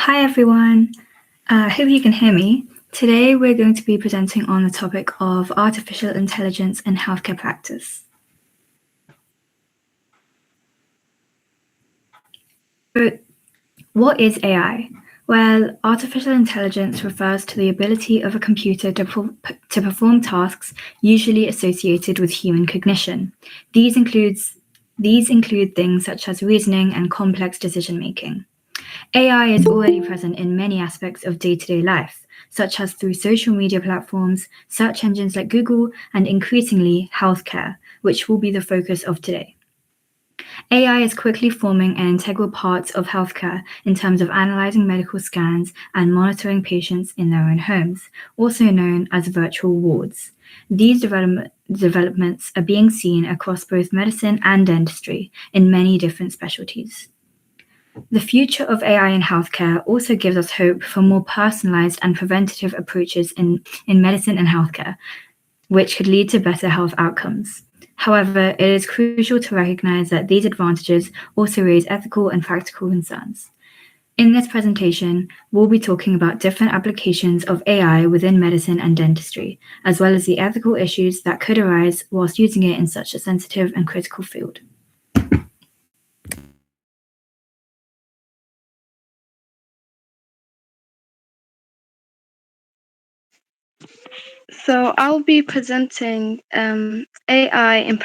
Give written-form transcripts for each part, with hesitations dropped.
Hi everyone, hope you can hear me. Today we're going to be presenting on the topic of artificial intelligence in healthcare practice. So, what is AI? Well, artificial intelligence refers to the ability of a computer to perform tasks usually associated with human cognition. These include things such as reasoning and complex decision making. AI is already present in many aspects of day-to-day life, such as through social media platforms, search engines like Google, and increasingly healthcare, which will be the focus of today. AI is quickly forming an integral part of healthcare in terms of analyzing medical scans and monitoring patients in their own homes, also known as virtual wards. These developments are being seen across both medicine and dentistry in many different specialties. The future of AI in healthcare also gives us hope for more personalized and preventative approaches in medicine and healthcare, which could lead to better health outcomes. However, it is crucial to recognize that these advantages also raise ethical and practical concerns. In this presentation, we'll be talking about different applications of AI within medicine and dentistry, as well as the ethical issues that could arise whilst using it in such a sensitive and critical field. So I'll be presenting AI in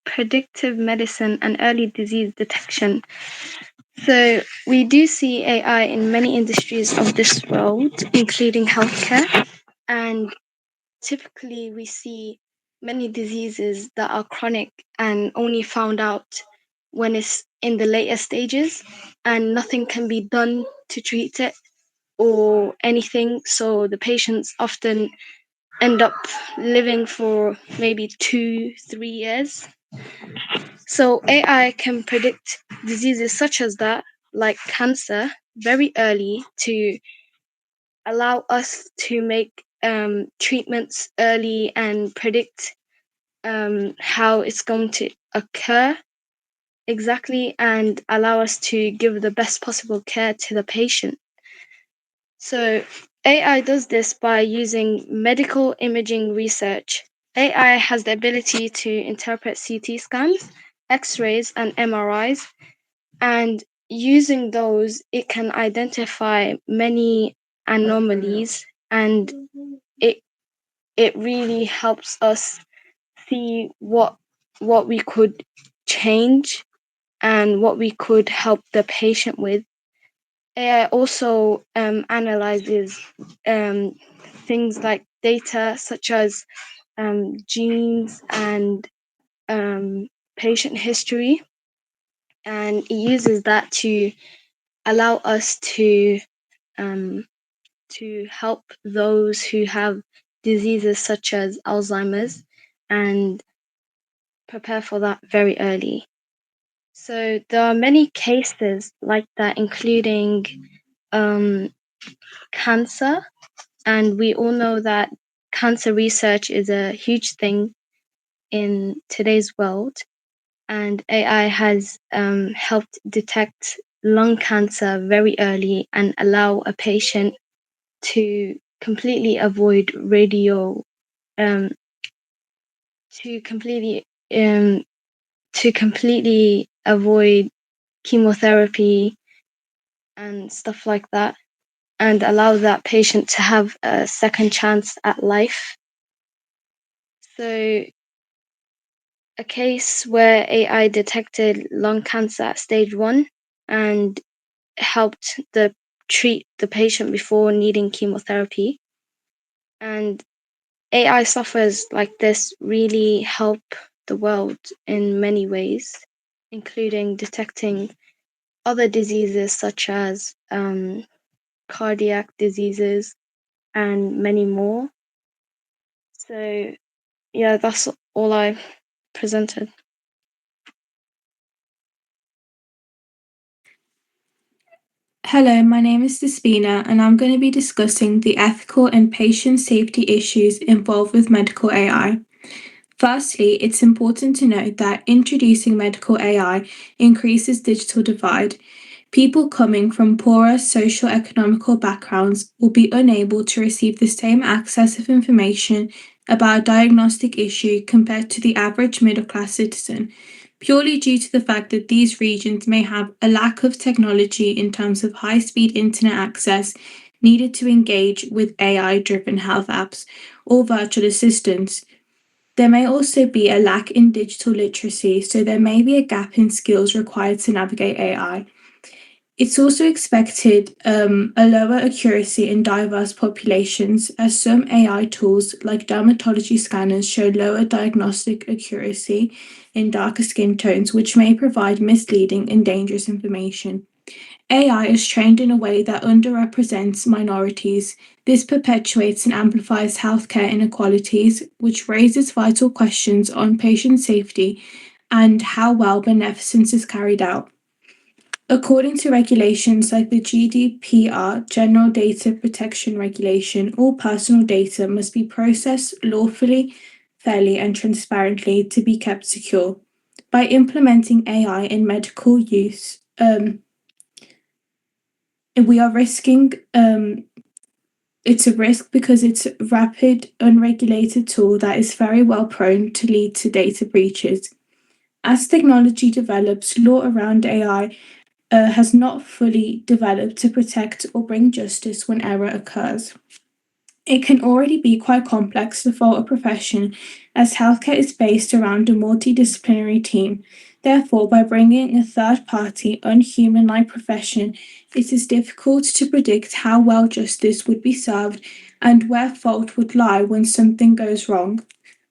predictive medicine and early disease detection. So we do see AI in many industries of this world, including healthcare, and typically we see many diseases that are chronic and only found out when it's in the later stages and nothing can be done to treat it or anything. So the patients often end up living for maybe 2-3 years. So AI can predict diseases such as that, like cancer, very early to allow us to make treatments early and predict how it's going to occur exactly and allow us to give the best possible care to the patient. So AI does this by using medical imaging research. AI has the ability to interpret CT scans, X-rays, and MRIs, and using those, it can identify many anomalies, and it really helps us see what we could change and what we could help the patient with. AI also analyzes things like data such as genes and patient history, and it uses that to allow us to help those who have diseases such as Alzheimer's and prepare for that very early. So there are many cases like that, including cancer, and we all know that cancer research is a huge thing in today's world, and AI has helped detect lung cancer very early and allow a patient to completely avoid to completely avoid chemotherapy and stuff like that, and allow that patient to have a second chance at life. So a case where AI detected lung cancer at stage 1 and helped treat the patient before needing chemotherapy. And AI softwares like this really help the world in many ways, including detecting other diseases such as cardiac diseases and many more. So yeah, that's all I presented. Hello, my name is Despina, and I'm going to be discussing the ethical and patient safety issues involved with medical AI. Firstly, it's important to note that introducing medical AI increases digital divide. People coming from poorer socio-economical backgrounds will be unable to receive the same access of information about a diagnostic issue compared to the average middle-class citizen, purely due to the fact that these regions may have a lack of technology in terms of high-speed internet access needed to engage with AI-driven health apps or virtual assistants. There may also be a lack in digital literacy, so there may be a gap in skills required to navigate AI. It's also expected a lower accuracy in diverse populations, as some AI tools like dermatology scanners show lower diagnostic accuracy in darker skin tones, which may provide misleading and dangerous information. AI is trained in a way that underrepresents minorities. This perpetuates and amplifies healthcare inequalities, which raises vital questions on patient safety and how well beneficence is carried out. According to regulations like the GDPR, General Data Protection Regulation, all personal data must be processed lawfully, fairly, and transparently to be kept secure. By implementing AI in medical use, we are risking it's a risk because it's a rapid, unregulated tool that is very well prone to lead to data breaches. As technology develops, law around AI has not fully developed to protect or bring justice when error occurs. It can already be quite complex to follow a profession, as healthcare is based around a multidisciplinary team. Therefore, by bringing a third party, unhuman like profession, it is difficult to predict how well justice would be served and where fault would lie when something goes wrong.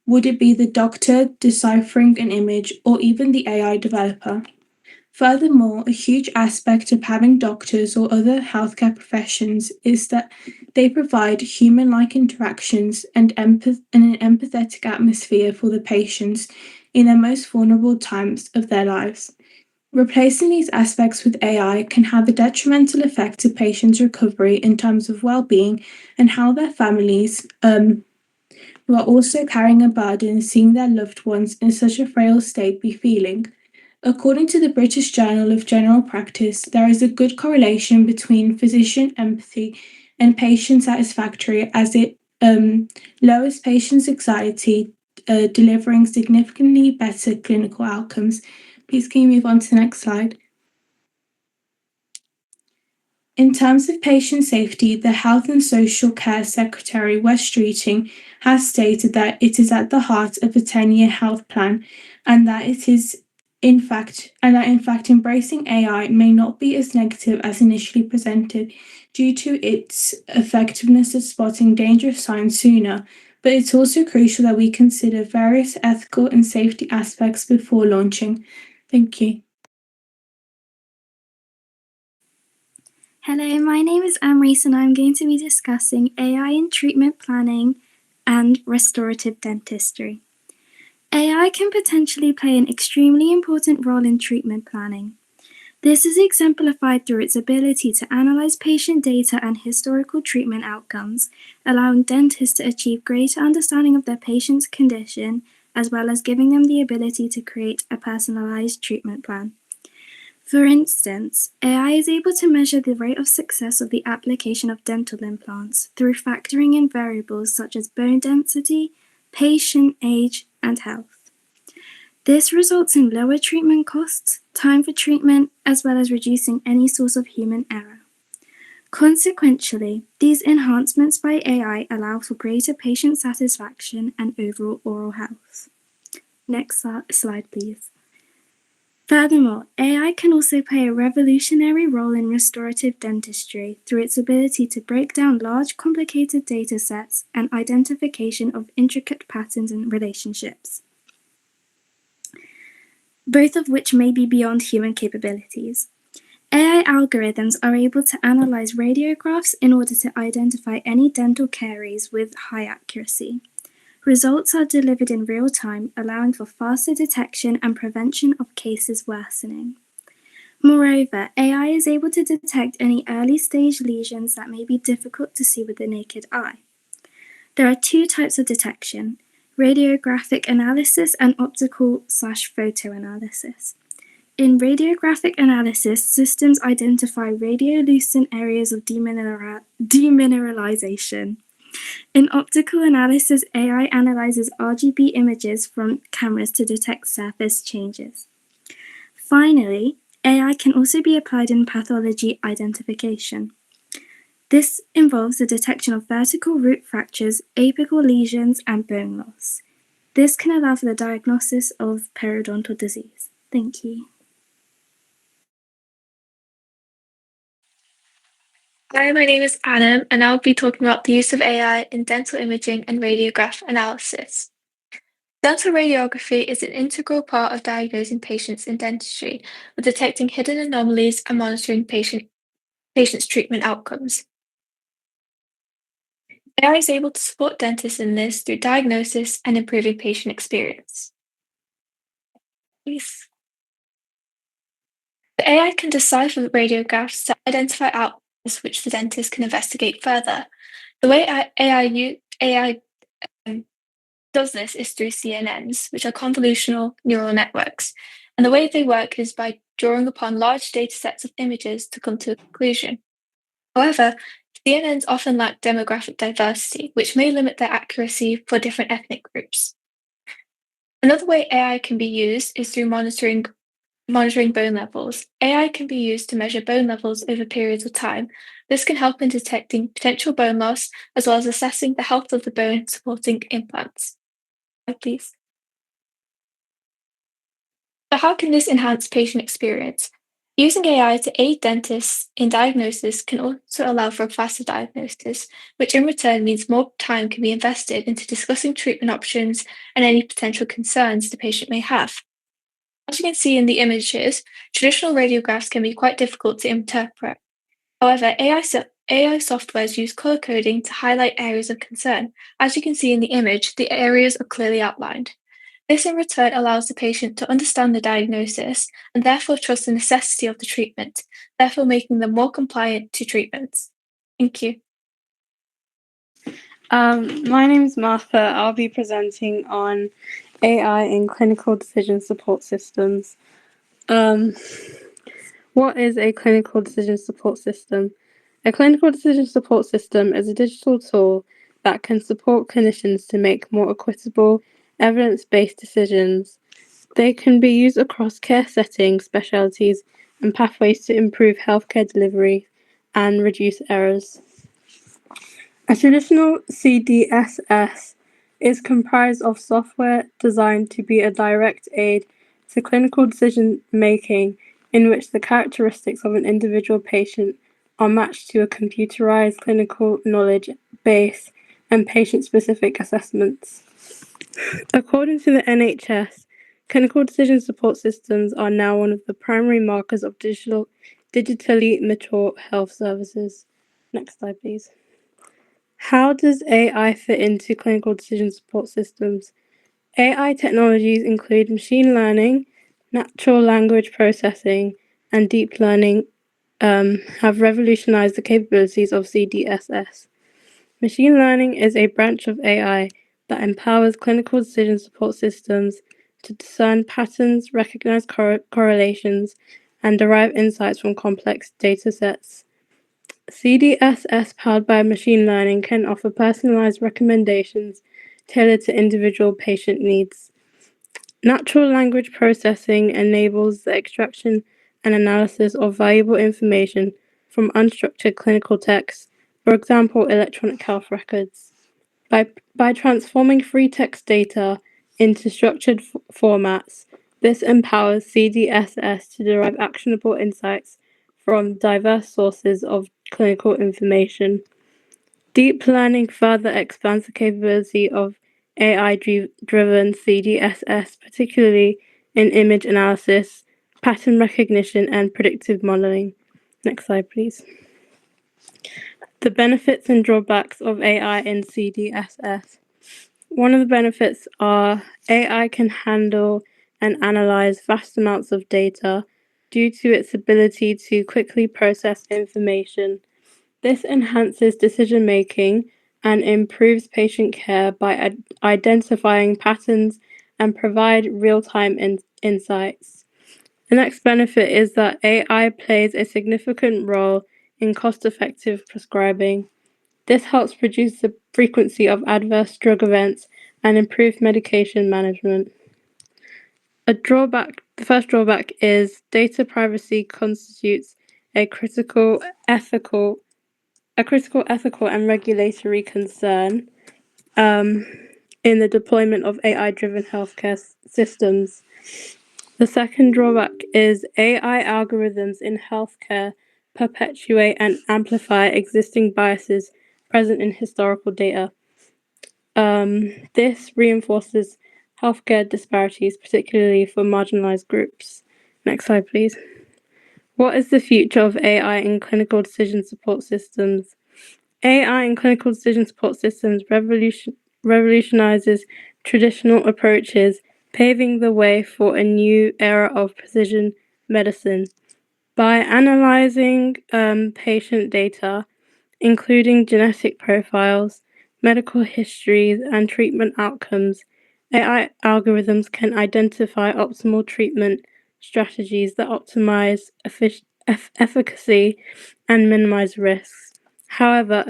Would it be the doctor deciphering an image or even the AI developer? Furthermore, a huge aspect of having doctors or other healthcare professions is that they provide human like interactions and an empathetic atmosphere for the patients in their most vulnerable times of their lives. Replacing these aspects with AI can have a detrimental effect to patients' recovery in terms of well being and how their families, who are also carrying a burden, seeing their loved ones in such a frail state, be feeling. According to the British Journal of General Practice, there is a good correlation between physician empathy and patient satisfaction as it lowers patients' anxiety, delivering significantly better clinical outcomes. Please can you move on to the next slide? In terms of patient safety, the Health and Social Care Secretary, Wes Streeting, has stated that it is at the heart of a 10-year health plan and that it is in fact embracing AI may not be as negative as initially presented due to its effectiveness at spotting dangerous signs sooner, but it's also crucial that we consider various ethical and safety aspects before launching. Thank you. Hello, my name is Amrese and I'm going to be discussing AI in treatment planning and restorative dentistry. AI can potentially play an extremely important role in treatment planning. This is exemplified through its ability to analyze patient data and historical treatment outcomes, allowing dentists to achieve greater understanding of their patient's condition, as well as giving them the ability to create a personalized treatment plan. For instance, AI is able to measure the rate of success of the application of dental implants through factoring in variables such as bone density, patient age, and health. This results in lower treatment costs, time for treatment, as well as reducing any source of human error. Consequently, these enhancements by AI allow for greater patient satisfaction and overall oral health. Next slide, please. Furthermore, AI can also play a revolutionary role in restorative dentistry through its ability to break down large, complicated data sets and identification of intricate patterns and relationships, both of which may be beyond human capabilities. AI algorithms are able to analyze radiographs in order to identify any dental caries with high accuracy. Results are delivered in real time, allowing for faster detection and prevention of cases worsening. Moreover, AI is able to detect any early-stage lesions that may be difficult to see with the naked eye. There are two types of detection: radiographic analysis and optical/photo analysis. In radiographic analysis, systems identify radiolucent areas of demineralization. In optical analysis, AI analyzes RGB images from cameras to detect surface changes. Finally, AI can also be applied in pathology identification. This involves the detection of vertical root fractures, apical lesions, and bone loss. This can allow for the diagnosis of periodontal disease. Thank you. Hi, my name is Adam, and I'll be talking about the use of AI in dental imaging and radiograph analysis. Dental radiography is an integral part of diagnosing patients in dentistry, with detecting hidden anomalies and monitoring patients' treatment outcomes. AI is able to support dentists in this through diagnosis and improving patient experience. Please. The AI can decipher radiographs to identify outcomes which the dentist can investigate further. The way AI does this is through CNNs, which are convolutional neural networks. And the way they work is by drawing upon large data sets of images to come to a conclusion. However, CNNs often lack demographic diversity, which may limit their accuracy for different ethnic groups. Another way AI can be used is through monitoring bone levels. AI can be used to measure bone levels over periods of time. This can help in detecting potential bone loss, as well as assessing the health of the bone supporting implants. Please. So how can this enhance patient experience? Using AI to aid dentists in diagnosis can also allow for a faster diagnosis, which in return means more time can be invested into discussing treatment options and any potential concerns the patient may have. As you can see in the images, traditional radiographs can be quite difficult to interpret. However, AI softwares use color coding to highlight areas of concern. As you can see in the image, the areas are clearly outlined. This in return allows the patient to understand the diagnosis and therefore trust the necessity of the treatment, therefore making them more compliant to treatments. Thank you. My name is Martha. I'll be presenting on AI in clinical decision support systems. What is a clinical decision support system? A clinical decision support system is a digital tool that can support clinicians to make more equitable, evidence-based decisions. They can be used across care settings, specialties, and pathways to improve healthcare delivery and reduce errors. A traditional CDSS is comprised of software designed to be a direct aid to clinical decision making, in which the characteristics of an individual patient are matched to a computerized clinical knowledge base and patient-specific assessments. According to the NHS, clinical decision support systems are now one of the primary markers of digitally mature health services. Next slide, please. How does AI fit into clinical decision support systems? AI technologies include machine learning, natural language processing, and deep learning have revolutionized the capabilities of CDSS. Machine learning is a branch of AI that empowers clinical decision support systems to discern patterns, recognize correlations, and derive insights from complex data sets. CDSS powered by machine learning can offer personalized recommendations tailored to individual patient needs. Natural language processing enables the extraction and analysis of valuable information from unstructured clinical text, for example, electronic health records. By transforming free text data into structured formats, this empowers CDSS to derive actionable insights from diverse sources of clinical information. Deep learning further expands the capability of AI-driven CDSS, particularly in image analysis, pattern recognition, and predictive modeling. Next slide, please. The benefits and drawbacks of AI in CDSS. One of the benefits are AI can handle and analyze vast amounts of data due to its ability to quickly process information. This enhances decision making and improves patient care by identifying patterns and provide real-time insights. The next benefit is that AI plays a significant role in cost-effective prescribing. This helps reduce the frequency of adverse drug events and improve medication management. The first drawback is data privacy constitutes a critical ethical and regulatory concern in the deployment of AI-driven healthcare systems. The second drawback is AI algorithms in healthcare perpetuate and amplify existing biases present in historical data. This reinforces healthcare disparities, particularly for marginalized groups. Next slide, please. What is the future of AI in clinical decision support systems? AI in clinical decision support systems revolutionizes traditional approaches, paving the way for a new era of precision medicine. By analyzing patient data, including genetic profiles, medical histories, and treatment outcomes, AI algorithms can identify optimal treatment strategies that optimize efficacy and minimize risks. However,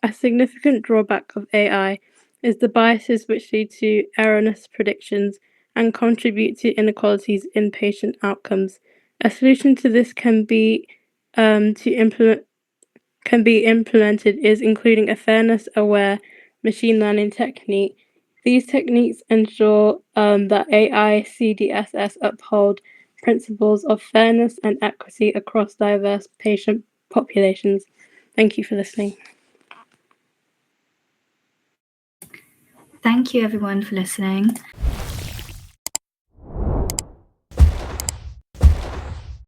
a significant drawback of AI is the biases which lead to erroneous predictions and contribute to inequalities in patient outcomes. A solution to this can be implemented is including a fairness-aware machine learning technique. These techniques ensure that AI CDSS uphold principles of fairness and equity across diverse patient populations. Thank you for listening. Thank you everyone for listening.